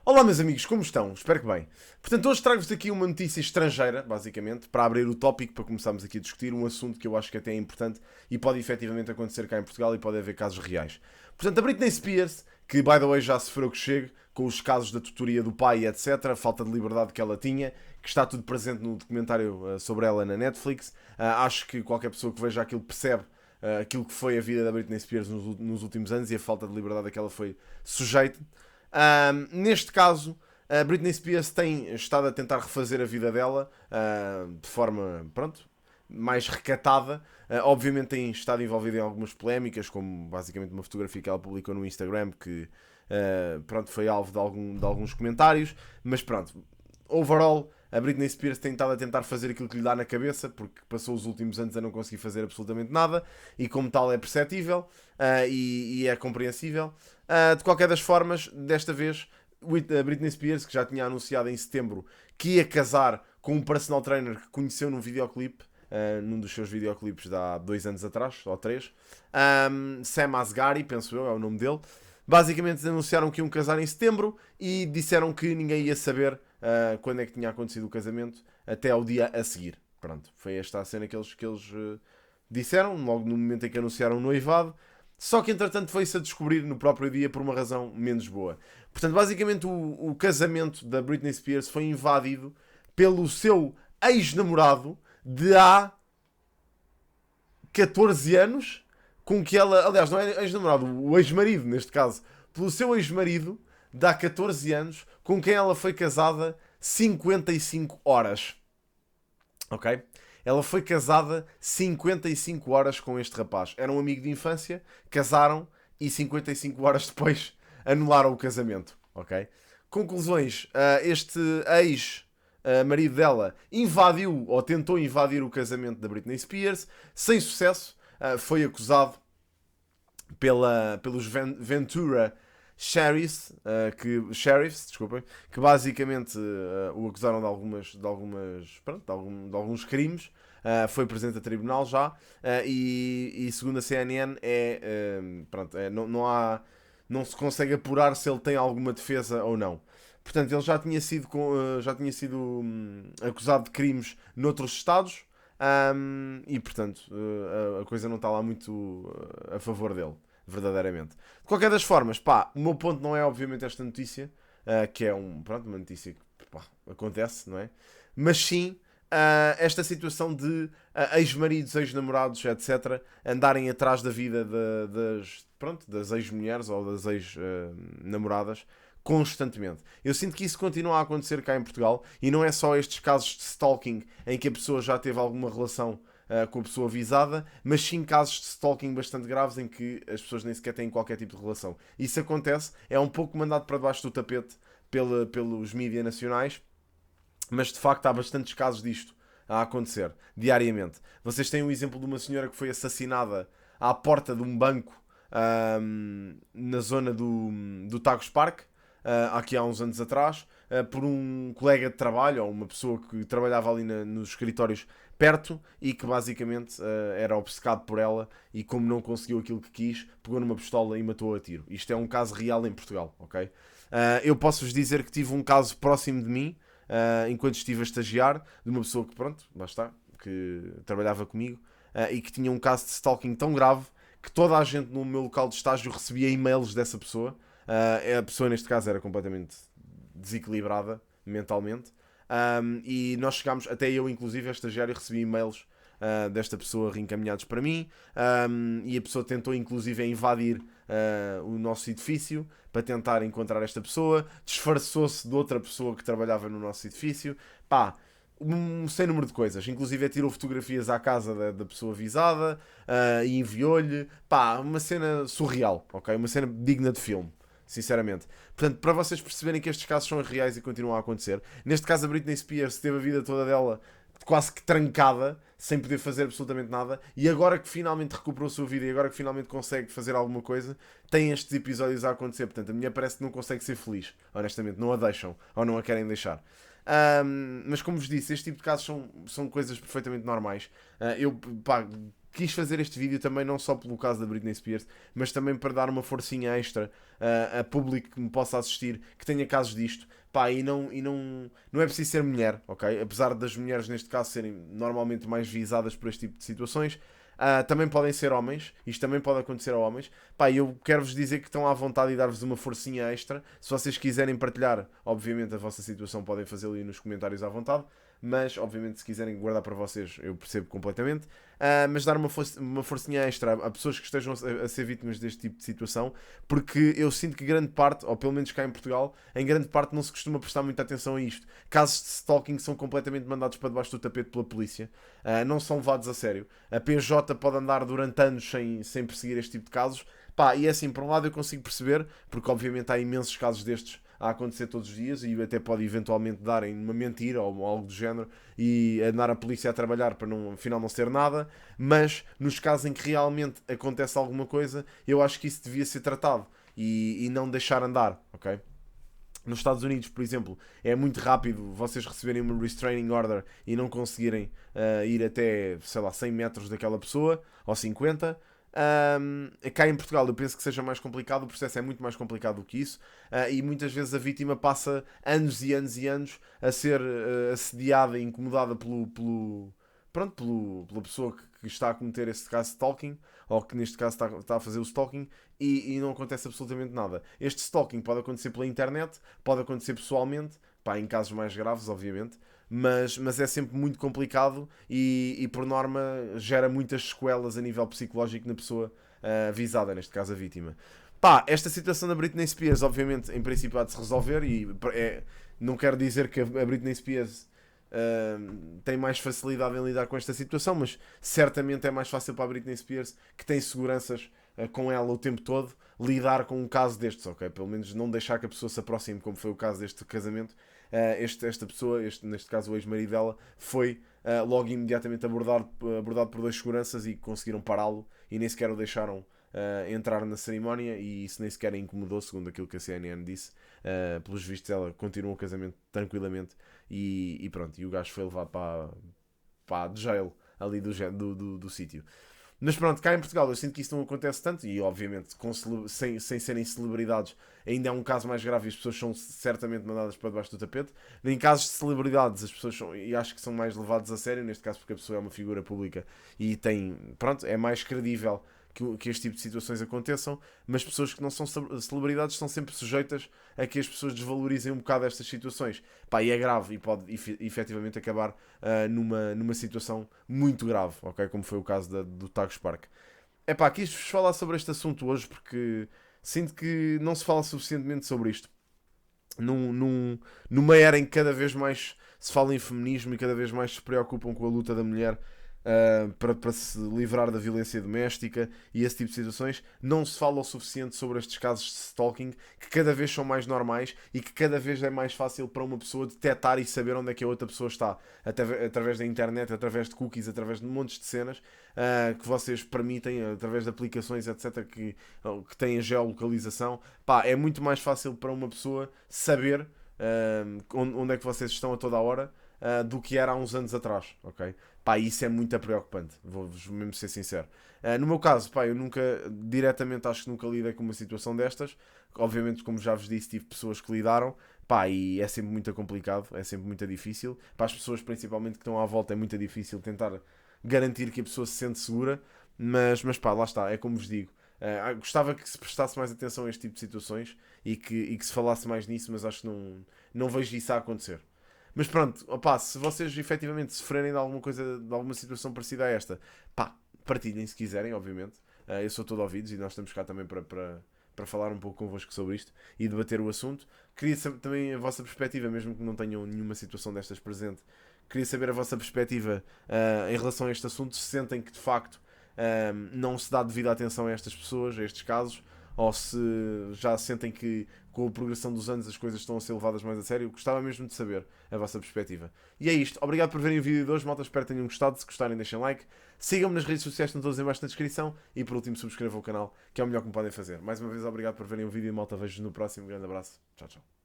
Olá meus amigos, como estão? Espero que bem. Portanto, hoje trago-vos aqui uma notícia estrangeira, basicamente, para abrir o tópico, para começarmos aqui a discutir um assunto que eu acho que até é importante e pode efetivamente acontecer cá em Portugal e pode haver casos reais. Portanto, a Britney Spears, que by the way já sofreu que chegue, com os casos da tutoria do pai e etc, a falta de liberdade que ela tinha, que está tudo presente no documentário sobre ela na Netflix. Acho que qualquer pessoa que veja aquilo percebe aquilo que foi a vida da Britney Spears nos últimos anos e a falta de liberdade a que ela foi sujeita. Neste caso, a Britney Spears tem estado a tentar refazer a vida dela de forma, pronto, mais recatada. Obviamente tem estado envolvida em algumas polémicas, como basicamente uma fotografia que ela publicou no Instagram que pronto, foi alvo de alguns comentários, mas pronto, overall, a Britney Spears tem estado a tentar fazer aquilo que lhe dá na cabeça, porque passou os últimos anos a não conseguir fazer absolutamente nada, e como tal é perceptível e é compreensível. De qualquer das formas, desta vez, a Britney Spears, que já tinha anunciado em setembro que ia casar com um personal trainer que conheceu num videoclipe, num dos seus videoclipes de há 2 anos atrás, ou 3, Sam Asghari, penso eu, é o nome dele. Basicamente anunciaram que iam casar em setembro e disseram que ninguém ia saber quando é que tinha acontecido o casamento até ao dia a seguir. Pronto, foi esta a cena que eles disseram, logo no momento em que anunciaram o noivado. Só que entretanto foi-se a descobrir no próprio dia por uma razão menos boa. Portanto, basicamente o casamento da Britney Spears foi invadido pelo seu ex-namorado de há 14 anos, com que ela, aliás, não é ex-namorado, o ex-marido neste caso, pelo seu ex-marido de há 14 anos, com quem ela foi casada 55 horas. Ok? Ela foi casada 55 horas com este rapaz. Era um amigo de infância, casaram e 55 horas depois anularam o casamento. Ok? Conclusões. Este ex-marido dela invadiu ou tentou invadir o casamento da Britney Spears sem sucesso. Foi acusado pelos Ventura Sheriffs, desculpem, que basicamente o acusaram de alguns crimes. Foi presente a tribunal já e segundo a CNN não se consegue apurar se ele tem alguma defesa ou não. Portanto, ele já tinha sido acusado de crimes noutros estados e portanto a coisa não está lá muito a favor dele, verdadeiramente. De qualquer das formas, pá, o meu ponto não é obviamente esta notícia, que é uma notícia que pá, acontece, não é? Mas sim esta situação de ex-maridos, ex-namorados, etc., andarem atrás da vida das ex-mulheres ou das ex-namoradas constantemente. Eu sinto que isso continua a acontecer cá em Portugal e não é só estes casos de stalking em que a pessoa já teve alguma relação com a pessoa visada, mas sim casos de stalking bastante graves em que as pessoas nem sequer têm qualquer tipo de relação. Isso acontece, é um pouco mandado para debaixo do tapete pelos mídias nacionais, mas de facto há bastantes casos disto a acontecer diariamente. Vocês têm o exemplo de uma senhora que foi assassinada à porta de um banco na zona do Tagus Park, aqui há uns anos atrás, por um colega de trabalho ou uma pessoa que trabalhava ali nos escritórios perto e que basicamente era obcecado por ela e como não conseguiu aquilo que quis, pegou numa pistola e matou a tiro. Isto é um caso real em Portugal, ok? Eu posso-vos dizer que tive um caso próximo de mim, enquanto estive a estagiar, de uma pessoa que, pronto, lá está, que trabalhava comigo e que tinha um caso de stalking tão grave que toda a gente no meu local de estágio recebia e-mails dessa pessoa. A pessoa, neste caso, era completamente desequilibrada mentalmente. E nós chegámos, até eu, inclusive, a estagiário, recebi e-mails desta pessoa reencaminhados para mim. E a pessoa tentou, inclusive, invadir o nosso edifício para tentar encontrar esta pessoa. Disfarçou-se de outra pessoa que trabalhava no nosso edifício. Pá, sem número de coisas. Inclusive tirou fotografias à casa da pessoa visada e enviou-lhe. Pá, uma cena surreal, ok? Uma cena digna de filme, sinceramente. Portanto, para vocês perceberem que estes casos são reais e continuam a acontecer. Neste caso, a Britney Spears teve a vida toda dela quase que trancada, sem poder fazer absolutamente nada, e agora que finalmente recuperou a sua vida e agora que finalmente consegue fazer alguma coisa, tem estes episódios a acontecer. Portanto, a mulher parece que não consegue ser feliz, honestamente, não a deixam, ou não a querem deixar. Mas como vos disse, este tipo de casos são coisas perfeitamente normais. Eu, pá, quis fazer este vídeo também não só pelo caso da Britney Spears, mas também para dar uma forcinha extra a público que me possa assistir, que tenha casos disto. Pá, não é preciso ser mulher, ok? Apesar das mulheres neste caso serem normalmente mais visadas por este tipo de situações, também podem ser homens, isto também pode acontecer a homens. Pá, eu quero-vos dizer que estão à vontade e dar-vos uma forcinha extra. Se vocês quiserem partilhar, obviamente a vossa situação podem fazê-lo aí nos comentários à vontade. Mas, obviamente, se quiserem guardar para vocês, eu percebo completamente. Mas dar uma forcinha extra a pessoas que estejam a ser vítimas deste tipo de situação, porque eu sinto que grande parte, ou pelo menos cá em Portugal, em grande parte não se costuma prestar muita atenção a isto. Casos de stalking são completamente mandados para debaixo do tapete pela polícia, não são levados a sério. A PJ pode andar durante anos sem perseguir este tipo de casos. Pá, e é assim, por um lado eu consigo perceber, porque obviamente há imensos casos destes a acontecer todos os dias e até pode eventualmente darem uma mentira ou algo do género e andar a polícia a trabalhar para não, afinal não ser nada, mas nos casos em que realmente acontece alguma coisa, eu acho que isso devia ser tratado e não deixar andar, ok? Nos Estados Unidos, por exemplo, é muito rápido vocês receberem uma restraining order e não conseguirem ir até, sei lá, 100 metros daquela pessoa, ou 50. Cá em Portugal eu penso que seja mais complicado, o processo é muito mais complicado do que isso, e muitas vezes a vítima passa anos e anos e anos a ser assediada e incomodada pela pessoa que está a cometer esse caso de stalking, ou que neste caso está a fazer o stalking, e não acontece absolutamente nada. Este stalking pode acontecer pela internet, pode acontecer pessoalmente, pá, em casos mais graves, obviamente, mas é sempre muito complicado e por norma gera muitas sequelas a nível psicológico na pessoa visada, neste caso a vítima. Pá, esta situação da Britney Spears, obviamente, em princípio há de se resolver e não quero dizer que a Britney Spears tem mais facilidade em lidar com esta situação, mas certamente é mais fácil para a Britney Spears, que tem seguranças com ela o tempo todo, lidar com um caso destes, ok? Pelo menos não deixar que a pessoa se aproxime, como foi o caso deste casamento. Esta pessoa, neste caso o ex-marido dela, foi logo imediatamente abordado por dois seguranças e conseguiram pará-lo e nem sequer o deixaram entrar na cerimónia, e isso nem sequer a incomodou, segundo aquilo que a CNN disse. Pelos vistos ela continuou o casamento tranquilamente e pronto, e o gajo foi levado para de jail ali do sítio. Mas pronto, cá em Portugal eu sinto que isso não acontece tanto e obviamente sem serem celebridades ainda é um caso mais grave e as pessoas são certamente mandadas para debaixo do tapete. Em casos de celebridades as pessoas são, e acho que são mais levados a sério, neste caso porque a pessoa é uma figura pública e tem, pronto, é mais credível que este tipo de situações aconteçam, mas pessoas que não são celebridades são sempre sujeitas a que as pessoas desvalorizem um bocado estas situações. Pá, e é grave e pode efetivamente acabar numa situação muito grave, ok? Como foi o caso do Tagus Park. É pá, quis-vos falar sobre este assunto hoje porque sinto que não se fala suficientemente sobre isto. Numa era em que cada vez mais se fala em feminismo e cada vez mais se preocupam com a luta da mulher para se livrar da violência doméstica e esse tipo de situações, não se fala o suficiente sobre estes casos de stalking que cada vez são mais normais e que cada vez é mais fácil para uma pessoa detectar e saber onde é que a outra pessoa está através da internet, através de cookies, através de montes de cenas que vocês permitem, através de aplicações, etc, que têm a geolocalização. Pá, é muito mais fácil para uma pessoa saber onde é que vocês estão a toda a hora do que era há uns anos atrás, ok? Pá, isso é muito preocupante, vou-vos mesmo ser sincero. No meu caso, pá, eu nunca, diretamente acho que nunca lidei com uma situação destas. Obviamente, como já vos disse, tive pessoas que lidaram, pá, e é sempre muito complicado, é sempre muito difícil. Para as pessoas, principalmente, que estão à volta, é muito difícil tentar garantir que a pessoa se sente segura, mas pá, lá está, é como vos digo. Gostava que se prestasse mais atenção a este tipo de situações e que se falasse mais nisso, mas acho que não vejo isso a acontecer. Mas pronto, opá, se vocês efetivamente sofrerem de alguma coisa, de alguma situação parecida a esta, pá, partilhem se quiserem, obviamente. Eu sou todo ouvidos e nós estamos cá também para falar um pouco convosco sobre isto e debater o assunto. Queria saber também a vossa perspectiva, mesmo que não tenham nenhuma situação destas presente. Queria saber a vossa perspectiva em relação a este assunto, se sentem que de facto não se dá devida atenção a estas pessoas, a estes casos, ou se já sentem que com a progressão dos anos as coisas estão a ser levadas mais a sério. Eu gostava mesmo de saber a vossa perspectiva. E é isto. Obrigado por verem o vídeo de hoje, malta. Espero que tenham gostado. Se gostarem, deixem like. Sigam-me nas redes sociais, estão todos embaixo na descrição. E por último, subscrevam o canal, que é o melhor que me podem fazer. Mais uma vez, obrigado por verem o vídeo, malta. Vejo-vos no próximo. Grande abraço. Tchau, tchau.